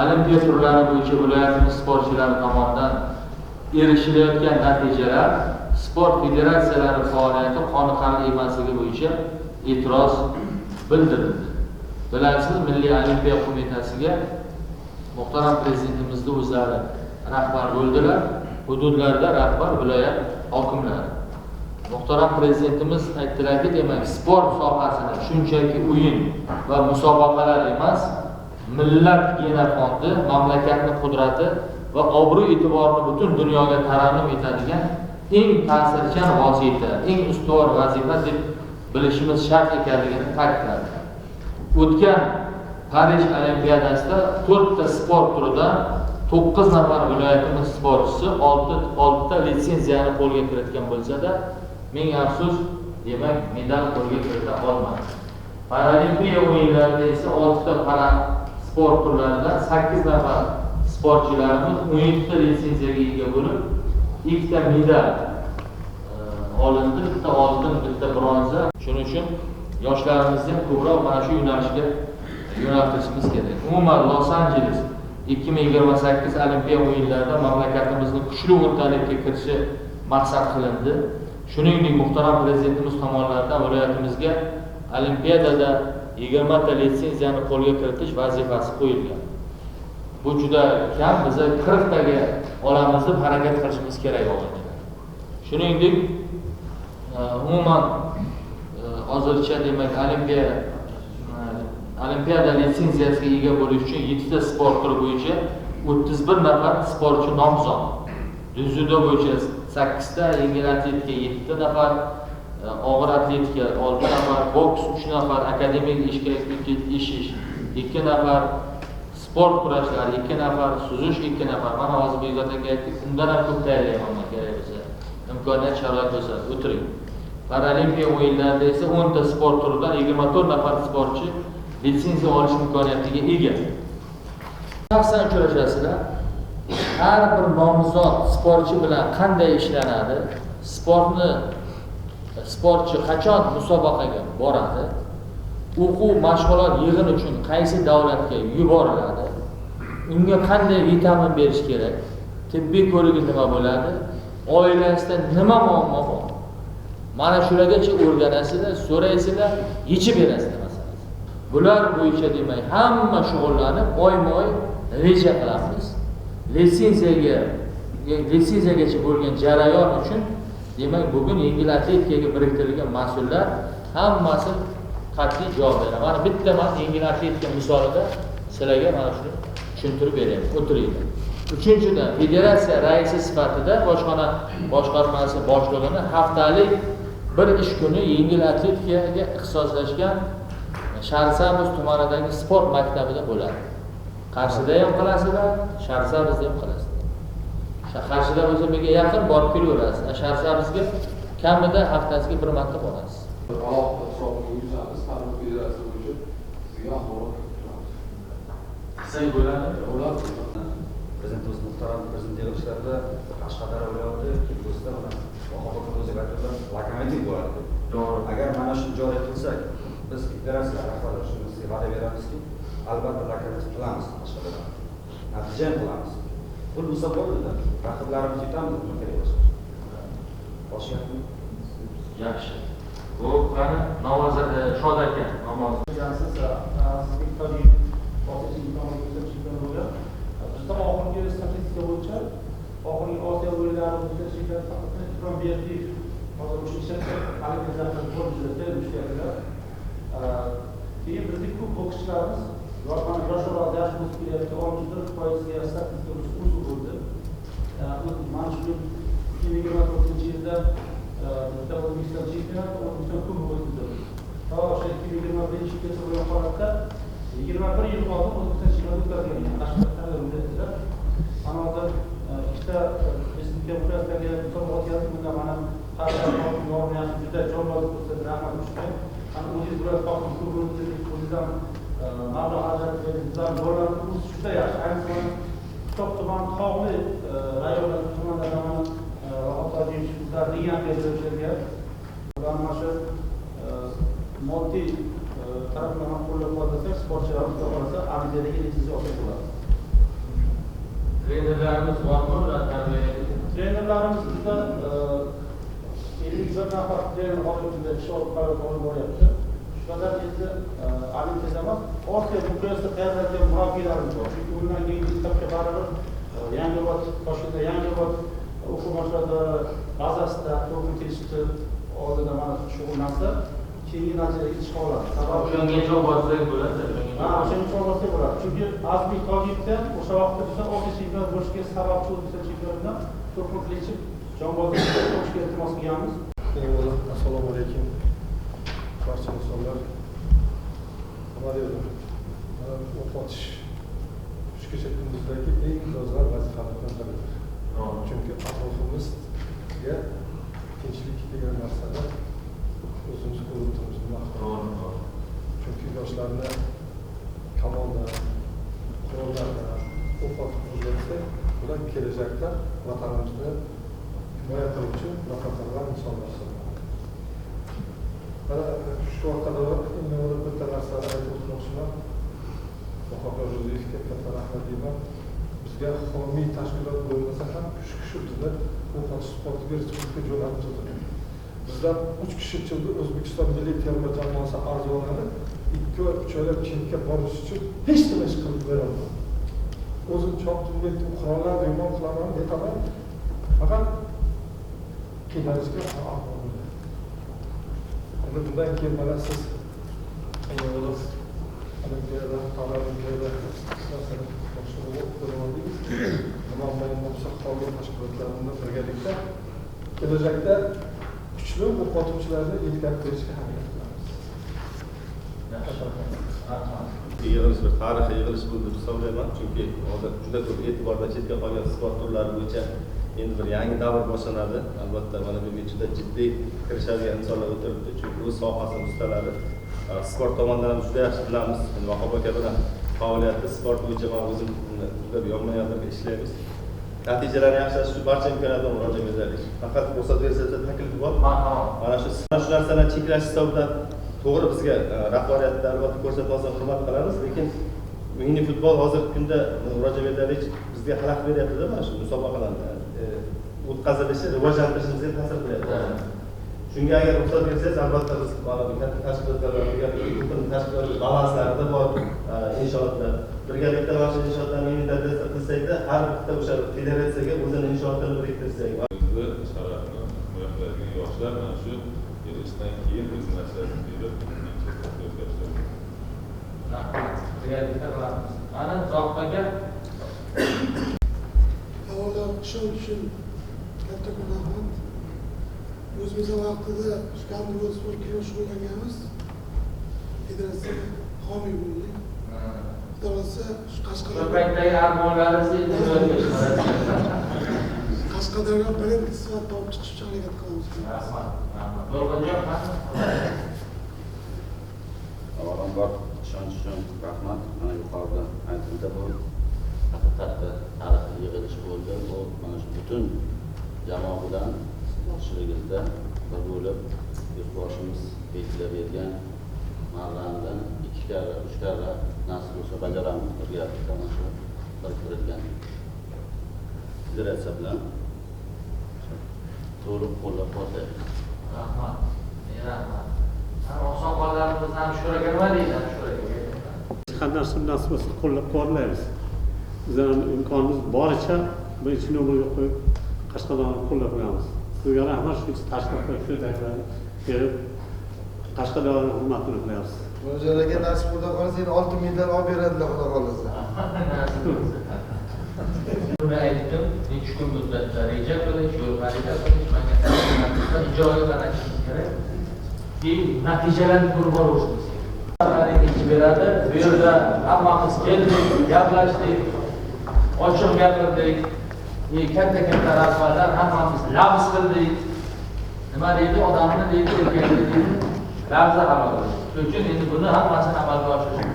olimpiya turlari bo'yicha viloyatimiz sportchilari tomonidan erishilayotgan natijalar sport federatsiyalari faoliyati qoniqarli emasligi bo'yicha e'tiroz bildirildi. Bilasizlar, Milliy olimpiya qo'mitasiga muhtaram prezidentimizning o'zlari rahbar bo'ldilar, hududlarda rahbar viloyat hokimlari. Muhtaram prezidentimiz aytdilarki, demak, sport sohasini shunchaki o'yin va musobaqalar emas, millat genofondi, mamlakatning qudrati va obro' e'tiborini butun dunyoga tarannum etadigan eng ta'sirchan vosita, eng ustuvor vazifa deb bilishimiz shart ekanligini ta'kidladi. O'tgan Parij olimpiadasida 4 ta sport turidan 9 nafar viloyatimiz sportchisi 6 ta litsenziyani qo'lga kiritgan bo'lsa-da, ming afsus, demak, medal qo'lga kirita olmadi. Paralimpiya o'yinlarida esa 6 ta para sport turlaridan 8 nafar sportchilarimiz 17 ta litsenziyaga ega bo'lib, 2 ta medal olindi, bitta oltin, bitta bronza. Shuning uchun yoshlarimizni ham ko'proq mana shu yo'nalishga yo'naltirishimiz kerak. Umuman Los Angeles 2028 Olimpiya o'yinlarida mamlakatimizning kuchli o'ntalikka kirishi maqsad qilindi. Shuningdek, muhtaram prezidentimiz tomonidan viloyatimizga Olimpiyadada 20 ta litsenziyani qo'lga kiritish vazifasi qo'yilgan. Bu juda kam, biz 40 taga olamiz deb harakat qilishimiz kerak o'g'illar. Shuningdek, umuman hozircha demak Olimpiyada litsenziyasiga ega bo'lish uchun 7 ta sport turi bo'yicha 31 nafar sportchi nomzod. Dzyudo bo'yicha 8 ta, yengil atletika 7 ta nafar, og'ir atletika 6 nafar, boks 3 nafar, akademik ishga ish 2 nafar, sport kurashlari 2 nafar, suzish 2 nafar. Mana hozir Begataga aytdik, undan ham ko'p tayyorlayman kerak bo'lsa. Imkoniyat sharoit bo'lsa, o'tiring. Paralimpiya o'yinlarida esa 10 ta sport turidan 24 nafar sportchi litsenziya olish imkoniyatiga ega. Shaxsan uchrashasizlar. Har bir nomzod sportchi bilan qanday ishlanadi? Sportchi qachon musobaqaga boradi? O'quv mashg'ulot yig'in uchun qaysi davlatga yuboriladi? Unga qanday vitamin berish kerak? Tibbiy ko'rigi nima bo'ladi? Oilasida nima muammo bor? Mana shulargacha o'rganasizlar, so'raysizlar, yechib berasizlar masalasi. Bular bo'yicha demak, hamma shug'ullanib, oyma-oy reja qilamiz. Litsenziyagacha bo'lgan jarayon uchun demak, bugun yengil atletikaga biriktirilgan mas'ullar hammasi qat'iy javob beradi. Mana bitta men yengil atletika misolida sizlarga mana shuni tushuntirib beraman. O'tiringlar. Uchinchidan, federatsiya raisi sifatida bojxona boshqarmasi boshlig'ini haftalik bir ish kuni yengil atletikaga ixtisoslashgan Sharsabuz tumanidagi sport maktabida bo'ladi. Qarshida ham qilasizlar, Sharsabuzda ham qilasizlar. Qarshida bo'lsa menga yaqin borib kelaverasiz. Sharsabuzga kamida haftasiga bir marta borasiz. Qilsak bo'ladi, ular prezidentimiz muhtaram prezident yig'ilishlarida Qashqadaryo viloyati kelgusida o'ziga aytgan lokomotiv bo'ladi. To'g'ri. Agar mana shuni joriy qilsak, biz federatsiya rahbarlari shuni va'da beramizki, albatta lokomotiv qilamiz Qashqadaryo. Natija qilamiz. Bu bo'lsa bo'ldi. Raqiblarimiz yutamiz, nima kerak bo'lsa. Boshqa yaxshi. Bu qani Navoz Shod aka, namoz. Bizda oxirgi statistika bo'yicha oxirgi Osiyo o'yinlari o'tkazilgan faqat berdik. Hozir o'sha ishlar olimpiadalardan bo'lishdi, ishlayaptilar. Keyin bizning ko'p bokschilarimiz yoshlar yaxshi bo'lib kelyapti, 14%ga statistika o'sib bo'ldi. Mana shu 2024-yilda bitta O'zbekiston chempionati O'zbekiston kubogi o'tkazildi. O'sha 2025-gacha bo'lgan holatda 21 yil oldin O'zbekiston chempionati o'tkazilgan. Ana hozir ikkita respublika muxlislariga misolga o'tkazib, bunda mana qarshi yaxshi juda jonli ko'rsatdi, rahmat uchun. Ana o'zingiz bilan topib ko'rib o'zingizdan mablag' ajratib, dollar kurs juda yaxshi. Ayniqsa Kitob tuman tog'li rayonlar tumanlarda mana hattoki bizlar ligan berishlarga ular mana shu moddiy tarafdan qo'llab-quvvatlasak, sportchilarimiz orasida Abidadagi litsenziya olsa bo'ladi. trenerlarimiz bormi ular tarbiyalaydi? Trenerlarimiz bizda 51 nafar trener hozirda ish olib boryapti. Shulardan endi olimpiada emas, Osiyo miqyosida tayyorlangan murabbiylarimiz bor. Chunki undan keyingi etapga baribir Yangiobod, Toshkentda Yangiobod o'quv mashg'ulotlar bazasida to'g'ri kelishdi oldida mana shug'ullansa, keyingi natijaga chiqa oladi. Sababi O'shanga bossak bo'ladi. o'shanga bossak bo'ladi. Chunki Azmiy Tojikda o'sha vaqtda biza Osiyo chempionati bo'lishga sababchi O'zbekiston chempionatidan to'rtlik jonbozlikka qo'shishga iltimos qilganmiz. Assalomu alaykum. Barcha insonlar. Nima deydi? O'qitish shugacha kunduzdagi eng dolzarb vazifalardan biridir. Chunki atrofimizga tinchlik degan narsada o'zimiz ko'rib turibmiz maqtov. Chunki yoshlarni kamolda, qurollarda o'qitib o'rgatsak, ular kelajakda vatanimizni himoya qiluvchi nafaqalar insonlar hisoblanadi. Mana shu orqali men bitta narsani aytib o'tmoqchiman. Muhammad Ro'ziyevga katta rahmat deyman. Bizga homiy tashkilot bo'lmasa ham shu bizni o'qitish sportiga respublika jo'natib bizdan 3 kishi O'zbekiston milliy terma jamoasi a'zolari 2-3 oylab chetga borish uchun hech nima ish qilib berolmadi. O'zim choptimga qurollar yomon qilaman detaman. Faqat kelajakka a'zollar. Bundan keyin mana siz Olimpiada, Paralimpiada tashkilotlarni birgalikda kelajakda kuchli o'qituvchilarni yetkazib berishga harakat qilamiz. Yig'ilish bir tarixiy yig'ilish bo'ldi deb hisoblayman. Chunki hozir juda ko'p e'tibordan chetga qolgan sport turlari bo'yicha endi bir yangi davr boshlanadi. Albatta mana bunga juda jiddiy kirishadigan insonlar o'tiribdi. Chunki o'z sohasini ustalari sport tomonidan ham juda yaxshi bilamiz. Vahob aka bilan faoliyatda sport bo'yicha men o'zim juda yonma-yonlarga ishlaymiz. Natijalarni yaxshilash uchun barcha imkoniyatlarga murojaat etaylik. Faqat ruxsat bersangiz taklif bor. Mana shu narsalarni cheklash hisobidan to'g'ri bizga rahbariyatda albatta ko'rsatmasdan hurmat qilamiz, lekin mini futbol hozirgi kunda murojaat etaylik bizga xalaqit beryapti-da mana shu musobaqalarni o'tkazilishi rivojlantirishimizga ta'sir qilyapti. Shunga agar ruxsat bersangiz, albatta biz mana bu katta tashkilotlarga tashkilot balanslarida bor inshootlar birgalikda mana shu inshootlarni integratsiya qilsak-da, har bitta o'sha federatsiyaga o'zini inshootini biriktirsak. Bizni sharafni himoya qiladigan yoshlar mana shu yig'ilishdan keyin o'z narsasini berib, Birgalikda qilamiz. Mana Zohid aka Avvalo ishonch uchun kattakon rahmat. O'zimiz vaqtida shu handbol sportiga shug'ullanganmiz. Federatsiyaga homiy bo'ldik. Xudosa shu shu paytdagi armonlaringizni Qashqadaryo brend sifatida olib chiqish uchun harakat qilamiz. Rahmat. Avvalambor ishonch uchun rahmat. Mana yuqorida aytildi, bu haqiqatda tarixiy yig'ilish bo'ldi. Bu mana shu butun jamoa bilan boshchiligimizda bir bo'lib yurtboshimiz belgilab bergan marramdan 2 karra, 3 karra nasib bo'lsa bajaramiz. Birgalikda mana shu biriktirilgan federatsiya bilan to'liq qo'llab-quvvatlaymiz. Rahmat. Rahmat. Oqsoqollarimiz ham shuraga nima deydi? Shuraga. Qanday nasib bo'lsa qo'llab-quvvatlaymiz. Bizning imkonimiz boricha birinchi nomorga qo'yib Qashqadaryo qo'llab qo'yamiz. Sizga rahmat, shu tashkilotga shu takliflarni berib Qashqadaryoning hurmatini qilyapmiz. Mo'jalarga nasib xudo qolsa, endi oltin medal olib beradilar xudo qolsa. Buni aytdim, 3 kun muddatda reja qilish, yo'l xarita qilish, menga ijroga qarashimiz kerak. Keyin natijalarni ko'rib borishimiz kerak. Ish beradi, bu yerda hammamiz keldik, gaplashdik, ochiq gapirdik. Katta rahbarlar hammamiz labz qildik. Nima deydi, odamni deydi, erkakni deydi, labza amal qildik. Shuning uchun endi buni hammasini amalga oshirish